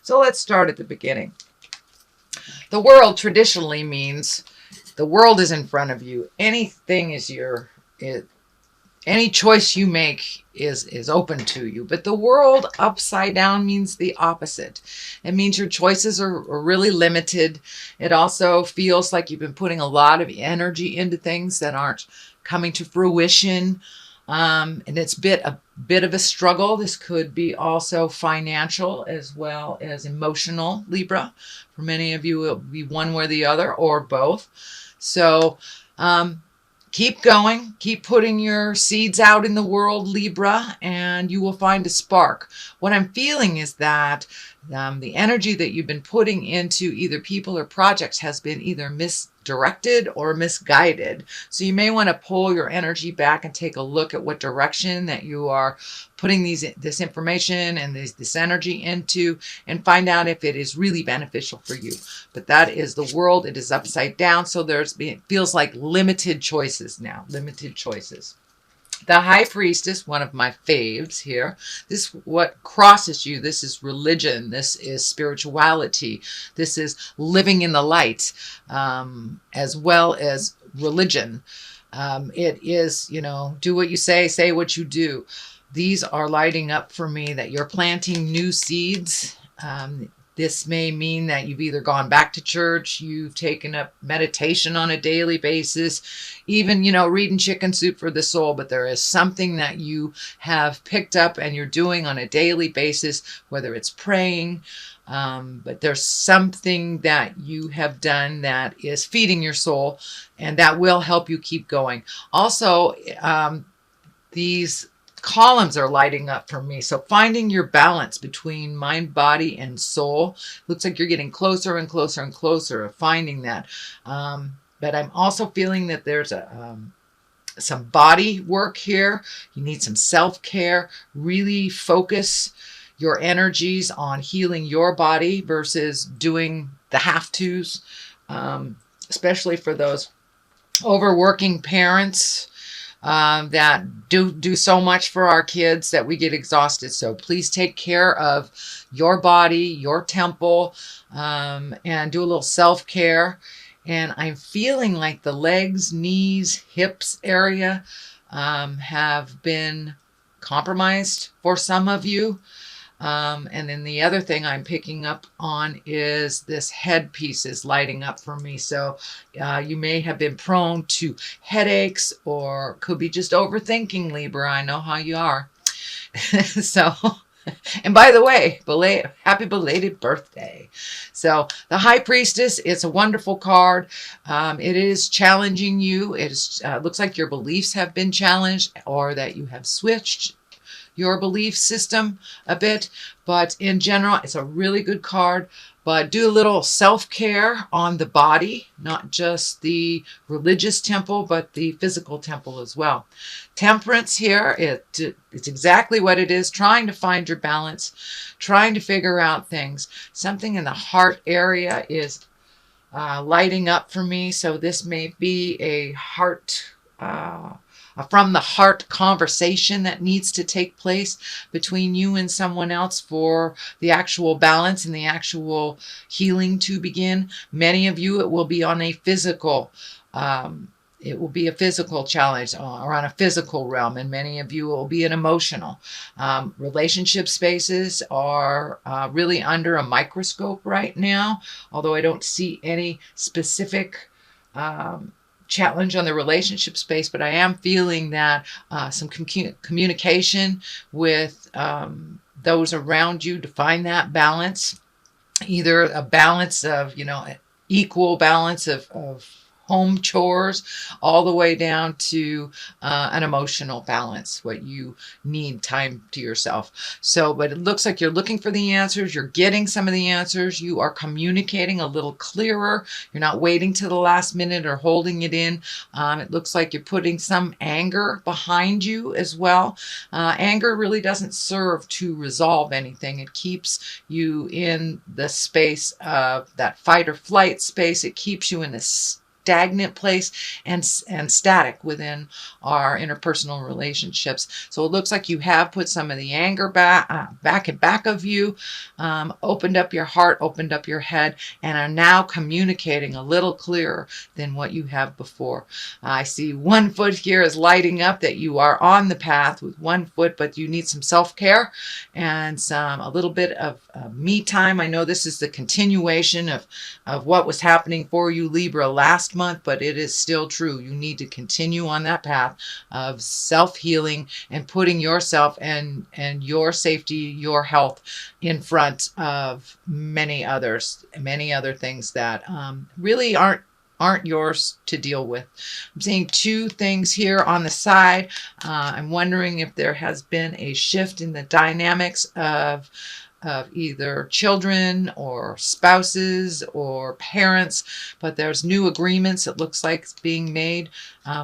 So let's start at the beginning. The world traditionally means the world is in front of you. Anything is any choice you make is open to you. But the world upside down means the opposite. It means your choices are really limited. It also feels like you've been putting a lot of energy into things that aren't coming to fruition. And it's a bit of a struggle. This could be also financial as well as emotional, Libra. For many of you, it'll be one way or the other, or both. So keep going. Keep putting your seeds out in the world, Libra, and you will find a spark. What I'm feeling is that the energy that you've been putting into either people or projects has been either misdirected or misguided. So you may want to pull your energy back and take a look at what direction that you are putting this information and this energy into, and find out if it is really beneficial for you. But that is the world. It is upside down. So it feels like limited choices now, limited choices. The High Priestess, one of my faves here. This what crosses you. This is religion. This is spirituality. This is living in the light, as well as religion. It is, do what you say what you do. These are lighting up for me that you're planting new seeds. This may mean that you've either gone back to church, you've taken up meditation on a daily basis, even, reading Chicken Soup for the Soul, but there is something that you have picked up and you're doing on a daily basis, whether it's praying, but there's something that you have done that is feeding your soul, and that will help you keep going. Also, these columns are lighting up for me. So finding your balance between mind, body, and soul. Looks like you're getting closer and closer and closer of finding that. But I'm also feeling that there's some body work here. You need some self-care. Really focus your energies on healing your body versus doing the have-tos, especially for those overworking parents that do so much for our kids that we get exhausted. So please take care of your body, your temple, and do a little self-care. And I'm feeling like the legs, knees, hips area have been compromised for some of you. And then the other thing I'm picking up on is this headpiece is lighting up for me. So you may have been prone to headaches, or could be just overthinking, Libra. I know how you are. So, and by the way, happy belated birthday. So the High Priestess, it's a wonderful card. It is challenging you. It looks like your beliefs have been challenged, or that you have switched your belief system a bit, but in general, it's a really good card. But do a little self-care on the body, not just the religious temple, but the physical temple as well. Temperance here, it's exactly what it is, trying to find your balance, trying to figure out things. Something in the heart area is lighting up for me, so this may be a heart from the heart conversation that needs to take place between you and someone else for the actual balance and the actual healing to begin. Many of you, it will be on a physical, it will be a physical challenge or on a physical realm, and many of you will be an emotional. Relationship spaces are really under a microscope right now, although I don't see any specific challenge on the relationship space, but I am feeling that some communication with those around you to find that balance, either a balance of, equal balance of home chores, all the way down to an emotional balance, what you need time to yourself. So, but it looks like you're looking for the answers. You're getting some of the answers. You are communicating a little clearer. You're not waiting to the last minute or holding it in. It looks like you're putting some anger behind you as well. Anger really doesn't serve to resolve anything. It keeps you in the space of that fight or flight space. It keeps you in this stagnant place and static within our interpersonal relationships. So it looks like you have put some of the anger back of you, opened up your heart, opened up your head, and are now communicating a little clearer than what you have before. I see one foot here is lighting up, that you are on the path with one foot, but you need some self-care and a little bit of me time. I know this is the continuation of what was happening for you, Libra, last month, but it is still true. You need to continue on that path of self-healing and putting yourself and your safety, your health in front of many other things that really aren't yours to deal with. I'm seeing two things here on the side. I'm wondering if there has been a shift in the dynamics of either children or spouses or parents, but there's new agreements, it looks like, it's being made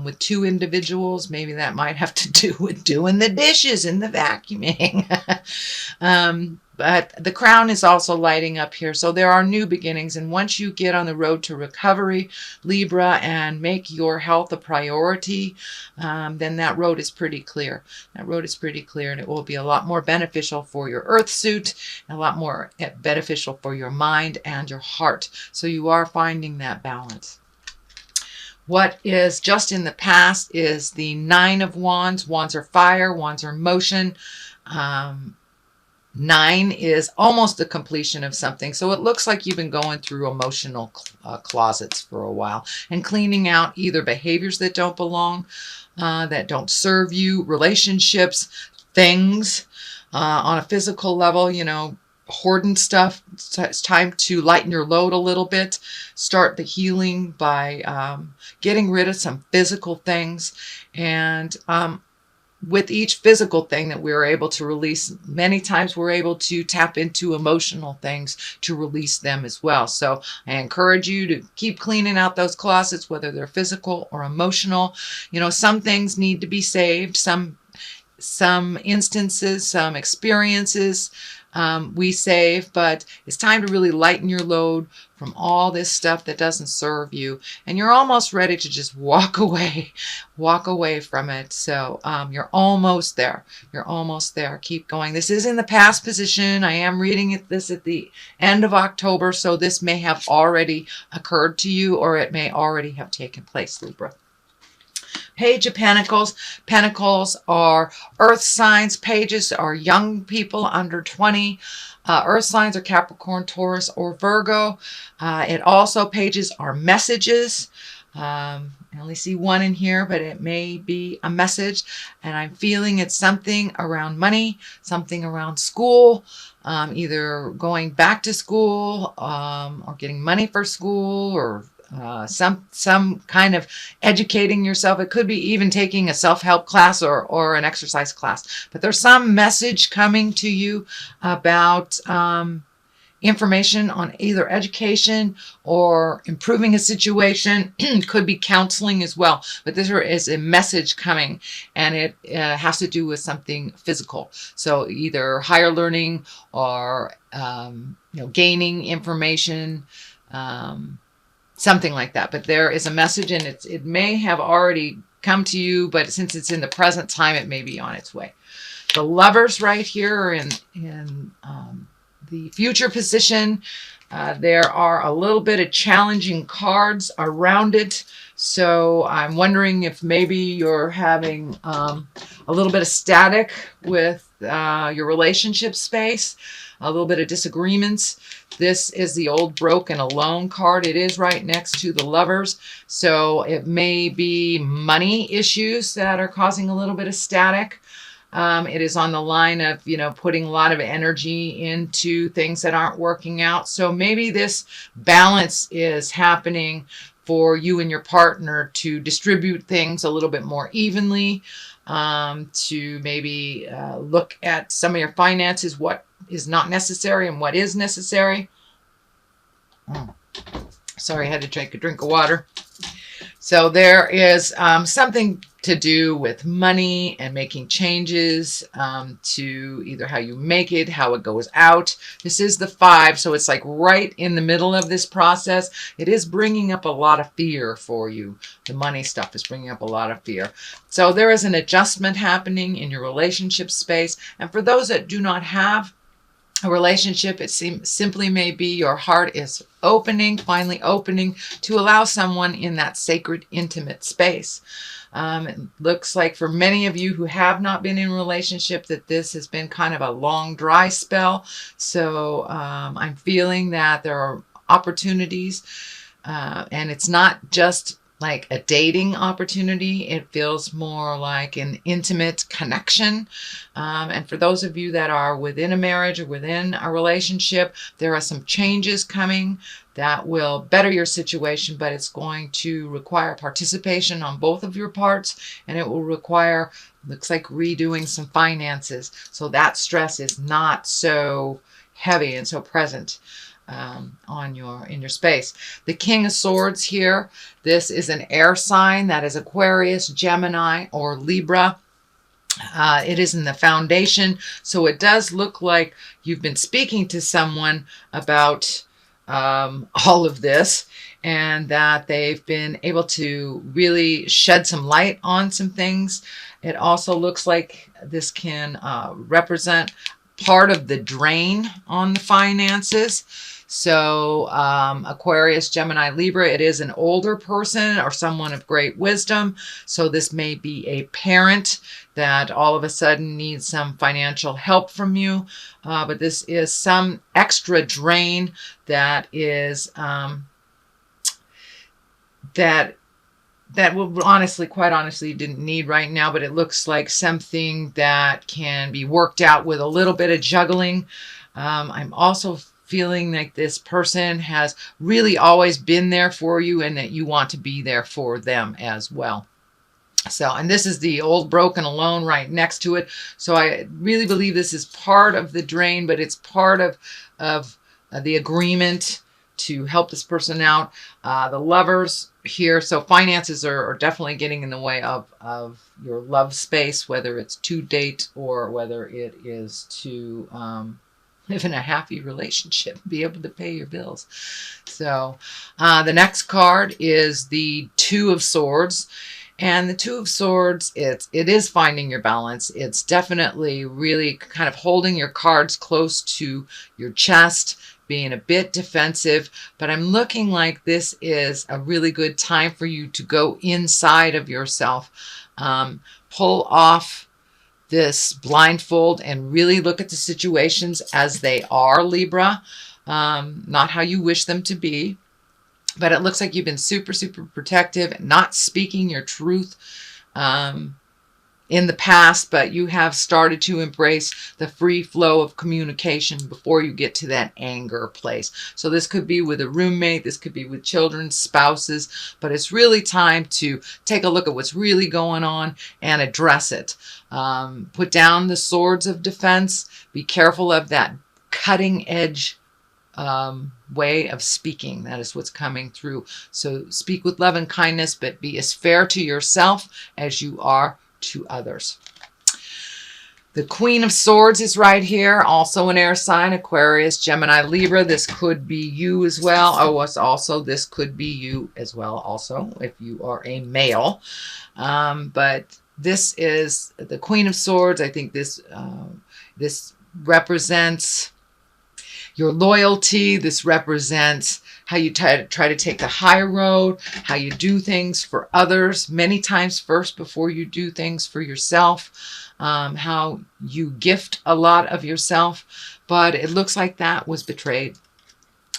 with two individuals. Maybe that might have to do with doing the dishes and the vacuuming. But the crown is also lighting up here. So there are new beginnings. And once you get on the road to recovery, Libra, and make your health a priority, then that road is pretty clear. That road is pretty clear, and it will be a lot more beneficial for your earth suit, and a lot more beneficial for your mind and your heart. So you are finding that balance. What is just in the past is the Nine of Wands. Wands are fire, wands are motion. 9 is almost the completion of something. So it looks like you've been going through emotional closets for a while and cleaning out either behaviors that don't belong, that don't serve you, relationships, things on a physical level, hoarding stuff. It's time to lighten your load a little bit. Start the healing by getting rid of some physical things. And with each physical thing that we're able to release, many times we're able to tap into emotional things to release them as well. So I encourage you to keep cleaning out those closets, whether they're physical or emotional. Some things need to be saved. Some instances, some experiences we save, but it's time to really lighten your load from all this stuff that doesn't serve you, and you're almost ready to just walk away from it. So you're almost there. Keep going. This is in the past position. I am reading this at the end of October, so this may have already occurred to you, or it may already have taken place, Libra. Page of Pentacles. Pentacles are earth signs. Pages are young people under 20. Earth signs are Capricorn, Taurus, or Virgo. Pages are messages. I only see one in here, but it may be a message. And I'm feeling it's something around money, something around school, either going back to school or getting money for school, or some kind of educating yourself. It could be even taking a self-help class or an exercise class. But there's some message coming to you about information on either education or improving a situation. Could be counseling as well. But there is a message coming, and it has to do with something physical. So either higher learning or gaining information, something like that. But there is a message, and it may have already come to you, but since it's in the present time, it may be on its way. The Lovers right here are in the future position. There are a little bit of challenging cards around it. So I'm wondering if maybe you're having a little bit of static with your relationship space, a little bit of disagreements. This is the old, broken, alone card. It is right next to the Lovers. So it may be money issues that are causing a little bit of static. It is on the line of, putting a lot of energy into things that aren't working out. So maybe this balance is happening for you and your partner to distribute things a little bit more evenly, to maybe look at some of your finances, what is not necessary and what is necessary. Sorry, I had to take a drink of water. So there is something to do with money and making changes to either how you make it, how it goes out. This is the 5, so it's like right in the middle of this process. It is bringing up a lot of fear for you. The money stuff is bringing up a lot of fear. So there is an adjustment happening in your relationship space. And for those that do not have a relationship, it simply may be your heart is opening, finally opening to allow someone in that sacred, intimate space. It looks like for many of you who have not been in a relationship that this has been kind of a long, dry spell. So I'm feeling that there are opportunities, and it's not just like a dating opportunity. It feels more like an intimate connection. And for those of you that are within a marriage or within a relationship, there are some changes coming that will better your situation, but it's going to require participation on both of your parts, and it will require, looks like, redoing some finances. So that stress is not so heavy and so present in your space. The King of Swords here, this is an air sign. That is Aquarius, Gemini, or Libra. It is in the foundation, so it does look like you've been speaking to someone about all of this, and that they've been able to really shed some light on some things. It also looks like this can represent part of the drain on the finances. So Aquarius, Gemini, Libra, it is an older person or someone of great wisdom. So this may be a parent that all of a sudden needs some financial help from you. But this is some extra drain that is that will honestly, quite honestly, didn't need right now, but it looks like something that can be worked out with a little bit of juggling. I'm also feeling like this person has really always been there for you and that you want to be there for them as well. So, and this is the old broken alone right next to it. So I really believe this is part of the drain, but it's part of the agreement to help this person out. The Lovers here. So finances are definitely getting in the way of your love space, whether it's to date or whether it is to live in a happy relationship, be able to pay your bills. So the next card is the Two of Swords. And the Two of Swords, it is finding your balance. It's definitely really kind of holding your cards close to your chest, being a bit defensive. But I'm looking like this is a really good time for you to go inside of yourself, pull off this blindfold and really look at the situations as they are, Libra, not how you wish them to be. But it looks like you've been super, super protective, not speaking your truth in the past, but you have started to embrace the free flow of communication before you get to that anger place. So this could be with a roommate, this could be with children, spouses, but it's really time to take a look at what's really going on and address it. Put down the swords of defense. Be careful of that cutting edge way of speaking. That is what's coming through. So speak with love and kindness, but be as fair to yourself as you are to others. The Queen of Swords is right here, also an air sign, Aquarius, Gemini, Libra. This could be you as well. Oh, this could be you as well also if you are a male. But this is the Queen of Swords. I think this represents your loyalty. This represents how you try to take the high road, how you do things for others, many times first before you do things for yourself, how you gift a lot of yourself. But it looks like that was betrayed.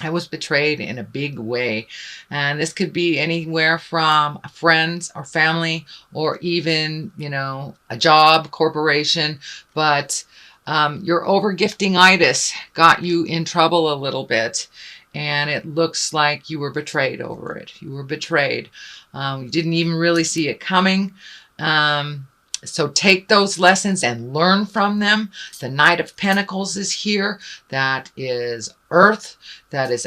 I was betrayed in a big way. And this could be anywhere from friends or family or even, a job, corporation. But your overgifting-itis got you in trouble a little bit. And it looks like you were betrayed over it. You were betrayed. You didn't even really see it coming. So take those lessons and learn from them. The Knight of Pentacles is here. That is Earth. That is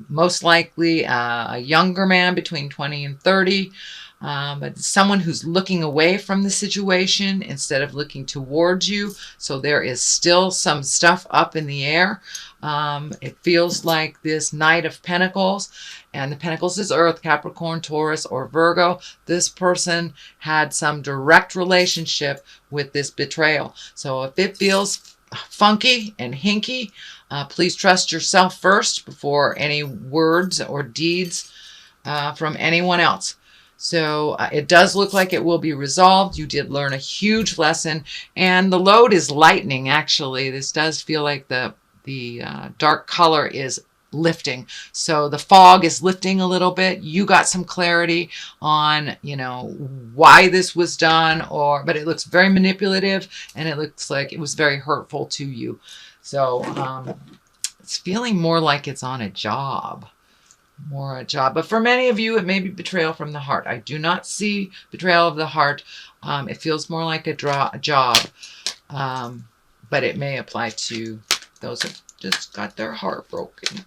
most likely a younger man between 20 and 30. But someone who's looking away from the situation instead of looking towards you. So there is still some stuff up in the air. It feels like this Knight of Pentacles, and the Pentacles is Earth, Capricorn, Taurus, or Virgo. This person had some direct relationship with this betrayal. So if it feels funky and hinky, please trust yourself first before any words or deeds from anyone else. So it does look like it will be resolved. You did learn a huge lesson, and the load is lightening, actually. This does feel like the dark color is lifting. So the fog is lifting a little bit. You got some clarity on, why this was done, but it looks very manipulative, and it looks like it was very hurtful to you. So it's feeling more like it's on a job. But for many of you, it may be betrayal from the heart. I do not see betrayal of the heart. It feels more like a job, but it may apply to those who just got their heart broken.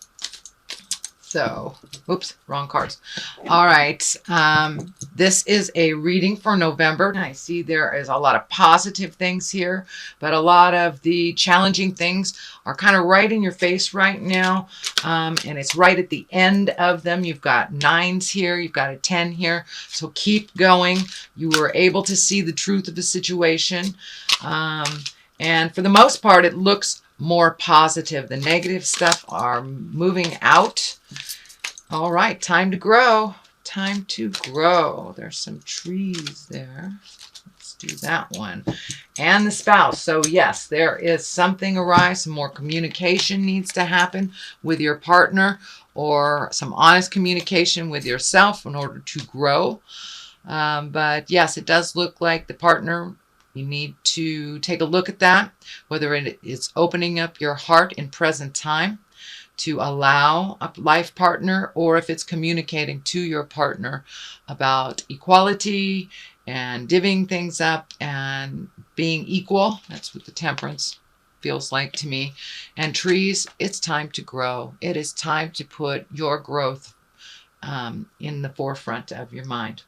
So, oops, wrong cards. All right. This is a reading for November. I see there is a lot of positive things here, but a lot of the challenging things are kind of right in your face right now. And it's right at the end of them. You've got 9s here. You've got a 10 here. So keep going. You were able to see the truth of the situation. And for the most part, it looks more positive. The negative stuff are moving out. All right, time to grow. Time to grow. There's some trees there. Let's do that one. And the spouse. So yes, there is something arise. Some more communication needs to happen with your partner, or some honest communication with yourself in order to grow. But yes, it does look like the partner, you need to take a look at that, whether it is opening up your heart in present time to allow a life partner, or if it's communicating to your partner about equality and divvying things up and being equal. That's what the Temperance feels like to me. And trees, it's time to grow. It is time to put your growth in the forefront of your mind.